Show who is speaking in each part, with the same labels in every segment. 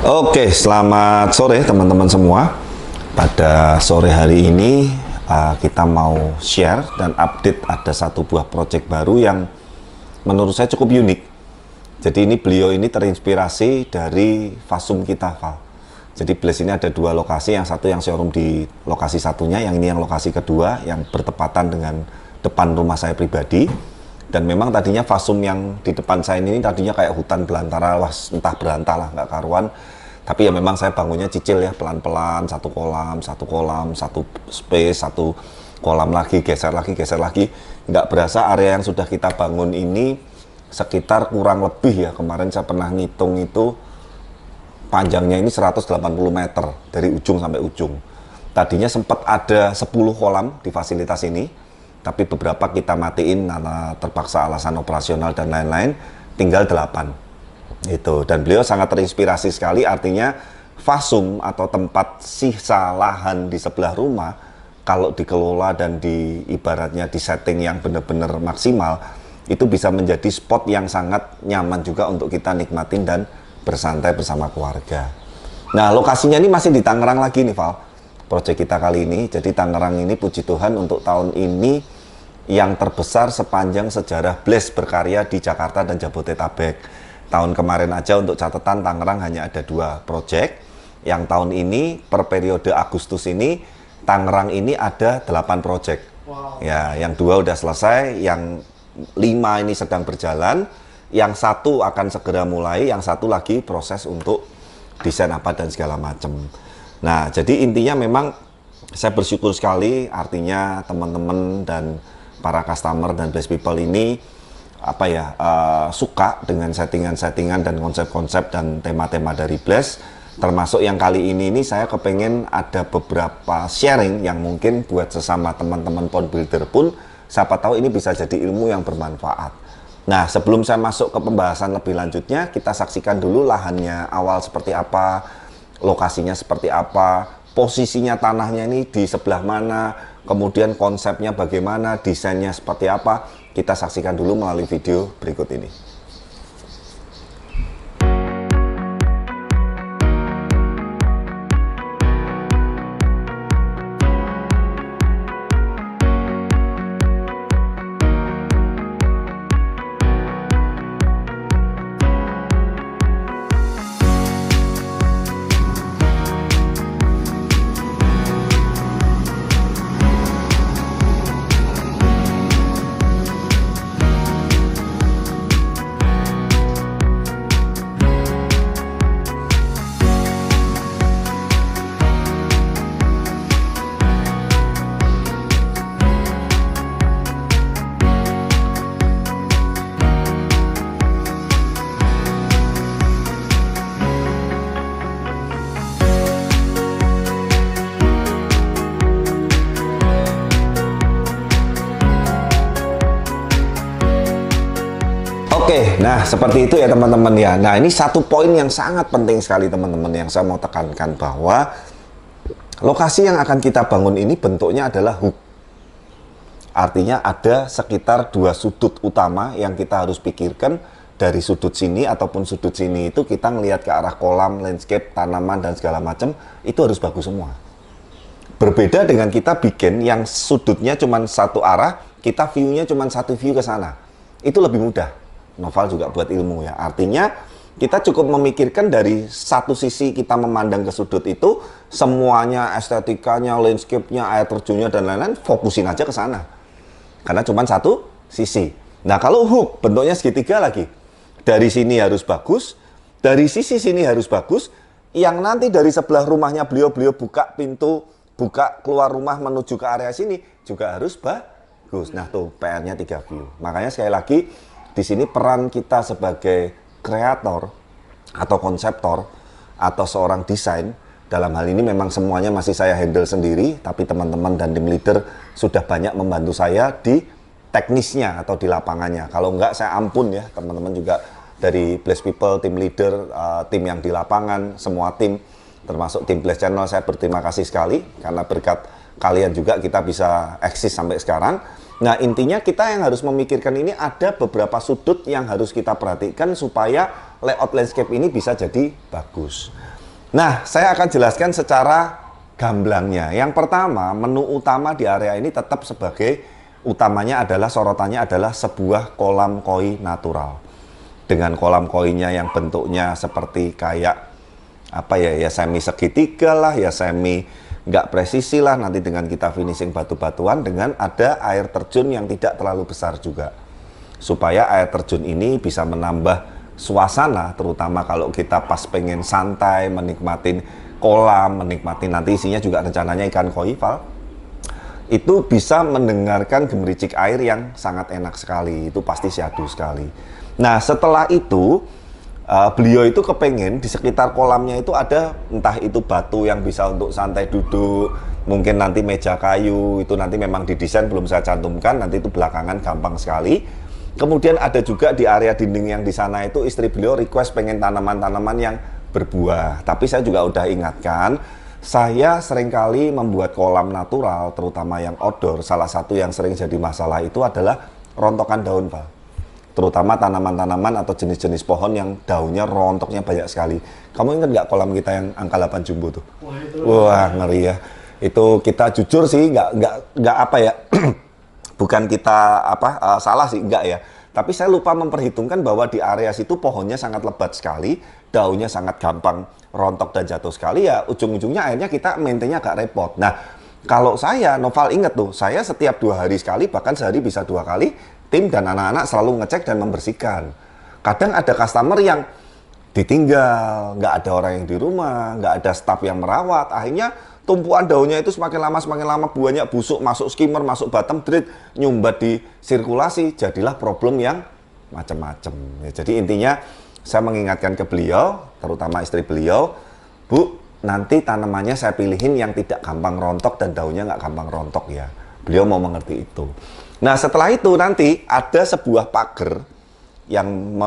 Speaker 1: Oke, selamat sore teman-teman semua. Pada sore hari ini kita mau share dan update ada satu buah project baru yang menurut saya cukup unik. Jadi beliau ini terinspirasi dari Fasum kita, Val. Jadi Blaze ini ada dua lokasi, yang satu yang showroom di lokasi satunya, yang ini yang lokasi kedua, yang bertepatan dengan depan rumah saya pribadi. Dan memang tadinya Fasum yang di depan saya ini tadinya kayak hutan belantara, wah entah berantah lah, nggak karuan. Tapi ya memang saya bangunnya cicil ya, pelan-pelan, satu kolam, satu space, satu kolam lagi, geser lagi. Nggak berasa area yang sudah kita bangun ini sekitar kurang lebih ya, kemarin saya pernah ngitung itu panjangnya ini 180 meter dari ujung sampai ujung. Tadinya sempat ada 10 kolam di fasilitas ini, tapi beberapa kita matiin karena terpaksa alasan operasional dan lain-lain, tinggal 8 itu. Dan beliau sangat terinspirasi sekali, artinya Fasum atau tempat sisa lahan di sebelah rumah kalau dikelola dan di ibaratnya di setting yang benar-benar maksimal, itu bisa menjadi spot yang sangat nyaman juga untuk kita nikmatin dan bersantai bersama keluarga. Nah, lokasinya ini masih di Tangerang lagi nih, Val, proyek kita kali ini. Jadi Tangerang ini puji Tuhan untuk tahun ini yang terbesar sepanjang sejarah Blaze berkarya di Jakarta dan Jabodetabek. Tahun kemarin aja untuk catatan Tangerang hanya ada 2 proyek. Yang tahun ini per periode Agustus ini Tangerang ini ada 8 proyek. Wow. Ya, yang 2 udah selesai, yang 5 ini sedang berjalan, yang 1 akan segera mulai, yang 1 lagi proses untuk desain apa dan segala macam. Nah, jadi intinya memang saya bersyukur sekali, artinya teman-teman dan para customer dan Blaze people ini suka dengan settingan-settingan dan konsep-konsep dan tema-tema dari Blaze. Termasuk yang kali ini saya kepengen ada beberapa sharing yang mungkin buat sesama teman-teman pond builder pun siapa tahu ini bisa jadi ilmu yang bermanfaat. Nah, sebelum saya masuk ke pembahasan lebih lanjutnya, kita saksikan dulu lahannya awal seperti apa, lokasinya seperti apa, posisinya tanahnya ini di sebelah mana, kemudian konsepnya bagaimana, desainnya seperti apa. Kita saksikan dulu melalui video berikut ini. Oke, nah seperti itu ya teman-teman ya. Nah, ini satu poin yang sangat penting sekali teman-teman yang saya mau tekankan, bahwa lokasi yang akan kita bangun ini bentuknya adalah hook. Artinya ada sekitar 2 sudut utama yang kita harus pikirkan. Dari sudut sini ataupun sudut sini itu kita ngelihat ke arah kolam, landscape, tanaman dan segala macam, itu harus bagus semua. Berbeda dengan kita bikin yang sudutnya cuma satu arah, kita view-nya cuma satu view ke sana. Itu lebih mudah. Novel juga buat ilmu ya. Artinya kita cukup memikirkan dari satu sisi, kita memandang ke sudut itu, semuanya estetikanya, landscape-nya, air terjunnya dan lain-lain, fokusin aja ke sana. Karena cuma satu sisi. Nah, kalau hook bentuknya segitiga lagi. Dari sini harus bagus, dari sisi sini harus bagus, yang nanti dari sebelah rumahnya beliau buka pintu, buka keluar rumah menuju ke area sini juga harus bagus. Nah, tuh PR-nya 3 view. Makanya sekali lagi di sini peran kita sebagai kreator atau konseptor atau seorang desain, dalam hal ini memang semuanya masih saya handle sendiri, tapi teman-teman dan tim leader sudah banyak membantu saya di teknisnya atau di lapangannya. Kalau enggak saya ampun ya, teman-teman juga dari Blaze people, tim leader, tim yang di lapangan, semua tim, termasuk tim Blaze Channel, saya berterima kasih sekali karena berkat kalian juga kita bisa eksis sampai sekarang. Nah, intinya kita yang harus memikirkan ini, ada beberapa sudut yang harus kita perhatikan supaya layout landscape ini bisa jadi bagus. Nah, saya akan jelaskan secara gamblangnya. Yang pertama, menu utama di area ini tetap sebagai utamanya adalah sorotannya adalah sebuah kolam koi natural. Dengan kolam koinya yang bentuknya seperti kayak apa ya, semi segitiga lah, ya semi nggak presisi lah, nanti dengan kita finishing batu-batuan dengan ada air terjun yang tidak terlalu besar juga. Supaya air terjun ini bisa menambah suasana, terutama kalau kita pas pengen santai, menikmatin kolam, menikmati nanti isinya juga rencananya ikan koi, Val. Itu bisa mendengarkan gemericik air yang sangat enak sekali, itu pasti syahdu sekali. Nah, setelah itu beliau itu kepengen di sekitar kolamnya itu ada entah itu batu yang bisa untuk santai duduk, mungkin nanti meja kayu, itu nanti memang didesain belum saya cantumkan, nanti itu belakangan gampang sekali. Kemudian ada juga di area dinding yang di sana itu istri beliau request pengen tanaman-tanaman yang berbuah. Tapi saya juga udah ingatkan, saya seringkali membuat kolam natural, terutama yang outdoor. Salah satu yang sering jadi masalah itu adalah rontokan daun, Pak. Terutama tanaman-tanaman atau jenis-jenis pohon yang daunnya rontoknya banyak sekali. Kamu ingat nggak kolam kita yang angka 8 jumbo tuh? Wah, ngeri ya. Itu kita jujur sih nggak apa ya. Bukan kita salah sih, enggak ya. Tapi saya lupa memperhitungkan bahwa di area situ pohonnya sangat lebat sekali, daunnya sangat gampang rontok dan jatuh sekali, ya ujung-ujungnya akhirnya kita maintainnya agak repot. Nah, kalau saya, Noval inget tuh, saya setiap 2 hari sekali, bahkan sehari bisa 2 kali, tim dan anak-anak selalu ngecek dan membersihkan. Kadang ada customer yang ditinggal, nggak ada orang yang di rumah, nggak ada staff yang merawat, akhirnya tumpuan daunnya itu semakin lama buahnya busuk, masuk skimmer, masuk bottom drip, nyumbat di sirkulasi, jadilah problem yang macam-macam. Ya, jadi intinya saya mengingatkan ke beliau, terutama istri beliau, Bu, nanti tanamannya saya pilihin yang tidak gampang rontok dan daunnya nggak gampang rontok ya. Beliau mau mengerti itu. Nah, setelah itu nanti ada sebuah pagar yang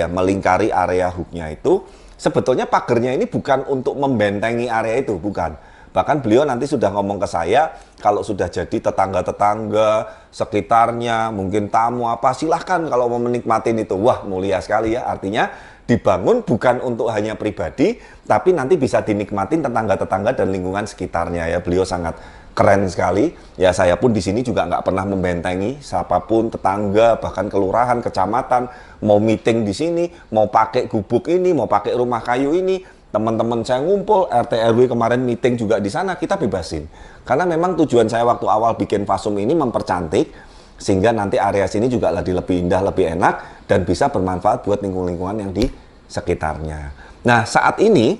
Speaker 1: melingkari area hooknya itu. Sebetulnya pagernya ini bukan untuk membentengi area itu, bukan. Bahkan beliau nanti sudah ngomong ke saya, kalau sudah jadi tetangga-tetangga sekitarnya, mungkin tamu apa, silahkan kalau mau menikmatin itu. Wah, mulia sekali ya, artinya dibangun bukan untuk hanya pribadi, tapi nanti bisa dinikmatin tetangga-tetangga dan lingkungan sekitarnya ya. Beliau sangat keren sekali. Ya, saya pun di sini juga nggak pernah membentengi siapapun, tetangga, bahkan kelurahan, kecamatan, mau meeting di sini, mau pakai gubuk ini, mau pakai rumah kayu ini, teman-teman saya ngumpul, RT RW kemarin meeting juga di sana, kita bebasin. Karena memang tujuan saya waktu awal bikin Fasum ini mempercantik, sehingga nanti area sini juga lebih indah, lebih enak, dan bisa bermanfaat buat lingkungan-lingkungan yang di sekitarnya. Nah, saat ini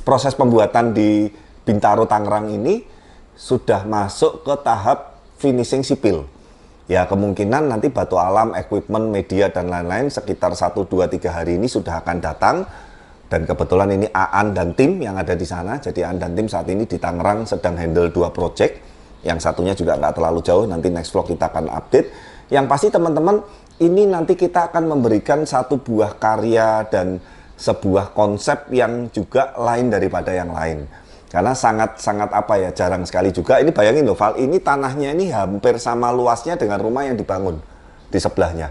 Speaker 1: proses pembuatan di Bintaro Tangerang ini sudah masuk ke tahap finishing sipil. Ya, kemungkinan nanti batu alam, equipment, media, dan lain-lain sekitar 1, 2, 3 hari ini sudah akan datang. Dan kebetulan ini Aan dan tim yang ada di sana. Jadi Aan dan tim saat ini di Tangerang sedang handle 2 project. Yang satunya juga nggak terlalu jauh, nanti next vlog kita akan update. Yang pasti teman-teman, ini nanti kita akan memberikan satu buah karya dan sebuah konsep yang juga lain daripada yang lain. Karena sangat-sangat jarang sekali juga. Ini bayangin loh, Val, ini tanahnya ini hampir sama luasnya dengan rumah yang dibangun di sebelahnya.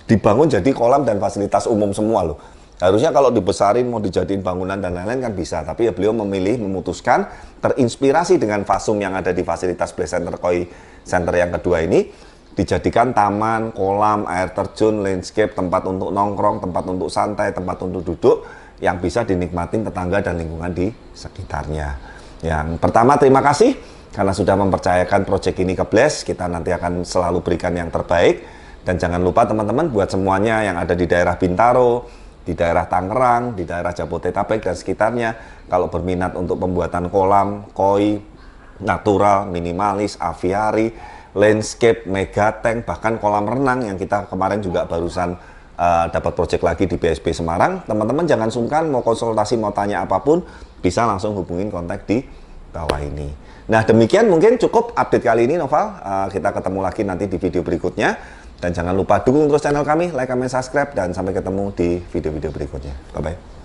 Speaker 1: Dibangun jadi kolam dan fasilitas umum semua loh. Harusnya kalau dibesarin mau dijadiin bangunan dan lain-lain kan bisa. Tapi ya beliau memutuskan terinspirasi dengan Fasum yang ada di fasilitas Play Center Koi Center yang kedua ini, dijadikan taman, kolam, air terjun, landscape, tempat untuk nongkrong, tempat untuk santai, tempat untuk duduk, yang bisa dinikmatin tetangga dan lingkungan di sekitarnya. Yang pertama, terima kasih karena sudah mempercayakan proyek ini ke Bless. Kita nanti akan selalu berikan yang terbaik. Dan jangan lupa teman-teman, buat semuanya yang ada di daerah Bintaro, di daerah Tangerang, di daerah Jabodetabek dan sekitarnya, kalau berminat untuk pembuatan kolam, koi, natural, minimalis, aviari, landscape, megatank, bahkan kolam renang yang kita kemarin juga barusan dapat proyek lagi di BSP Semarang. Teman-teman jangan sungkan, mau konsultasi, mau tanya apapun, bisa langsung hubungin kontak di bawah ini. Nah, demikian mungkin cukup update kali ini, Noval. Kita ketemu lagi nanti di video berikutnya. Dan jangan lupa dukung terus channel kami, like, comment, subscribe, dan sampai ketemu di video-video berikutnya. Bye-bye.